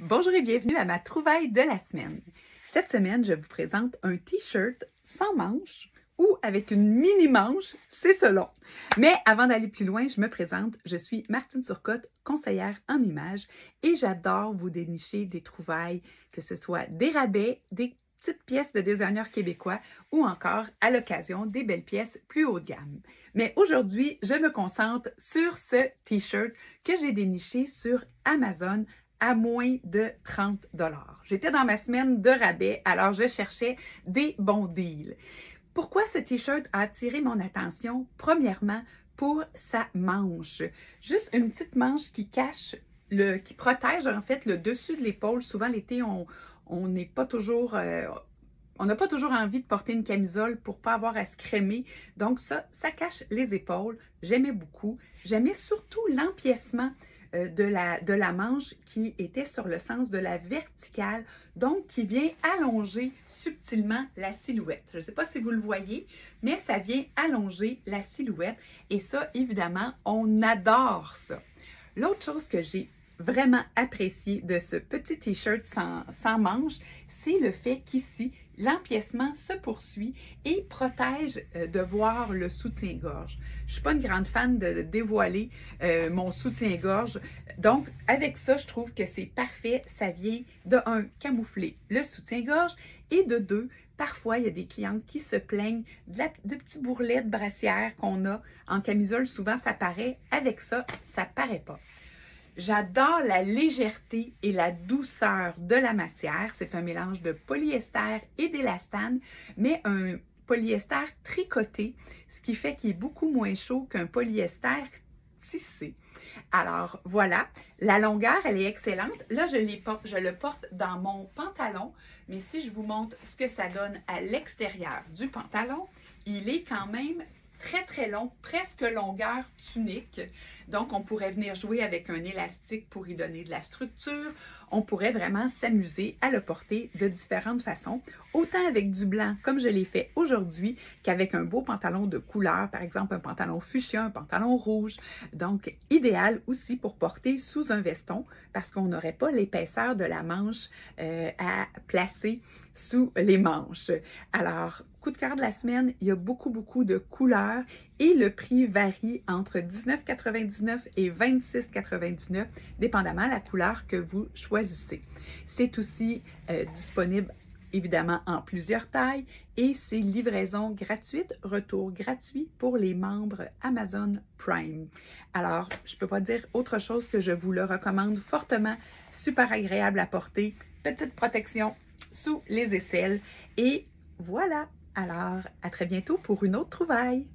Bonjour et bienvenue à ma trouvaille de la semaine. Cette semaine, je vous présente un t-shirt sans manches ou avec une mini-manche, c'est selon. Mais avant d'aller plus loin, je me présente. Je suis Martine Turcotte, conseillère en images et j'adore vous dénicher des trouvailles, que ce soit des rabais, des petites pièces de designers québécois ou encore, à l'occasion, des belles pièces plus haut de gamme. Mais aujourd'hui, je me concentre sur ce t-shirt que j'ai déniché sur Amazon à moins de 30 $. J'étais dans ma semaine de rabais, alors je cherchais des bons deals. Pourquoi ce t-shirt a attiré mon attention? Premièrement, pour sa manche. Juste une petite manche qui cache, qui protège en fait le dessus de l'épaule. Souvent l'été, on n'est pas toujours... on n'a pas toujours envie de porter une camisole pour ne pas avoir à se crémer. Donc ça cache les épaules. J'aimais beaucoup. J'aimais surtout l'empiècement de la manche qui était sur le sens de la verticale, donc qui vient allonger subtilement la silhouette. Je ne sais pas si vous le voyez, mais ça vient allonger la silhouette et ça, évidemment, on adore ça. L'autre chose que j'ai vraiment apprécié de ce petit t-shirt sans manches, c'est le fait qu'ici, l'empiècement se poursuit et protège de voir le soutien-gorge. Je ne suis pas une grande fan de dévoiler mon soutien-gorge. Donc, avec ça, je trouve que c'est parfait. Ça vient de un, camoufler le soutien-gorge et de deux, parfois, il y a des clientes qui se plaignent de petits bourrelets de brassière qu'on a en camisole. Souvent, ça paraît. Avec ça, ça ne paraît pas. J'adore la légèreté et la douceur de la matière. C'est un mélange de polyester et d'élastane, mais un polyester tricoté, ce qui fait qu'il est beaucoup moins chaud qu'un polyester tissé. Alors voilà, la longueur, elle est excellente. Là, je le porte dans mon pantalon, mais si je vous montre ce que ça donne à l'extérieur du pantalon, il est quand même très long, presque longueur tunique. Donc, on pourrait venir jouer avec un élastique pour y donner de la structure. On pourrait vraiment s'amuser à le porter de différentes façons, autant avec du blanc, comme je l'ai fait aujourd'hui, qu'avec un beau pantalon de couleur, par exemple un pantalon fuchsia, un pantalon rouge. Donc, idéal aussi pour porter sous un veston, parce qu'on n'aurait pas l'épaisseur de la manche à placer sous les manches. Alors, coup de cœur de la semaine, il y a beaucoup de couleurs et le prix varie entre 19,99 et 26,99, dépendamment de la couleur que vous choisissez. C'est aussi disponible évidemment en plusieurs tailles et c'est livraison gratuite, retour gratuit pour les membres Amazon Prime. Alors, je ne peux pas dire autre chose que je vous le recommande fortement, super agréable à porter, petite protection sous les aisselles et voilà! Alors, à très bientôt pour une autre trouvaille!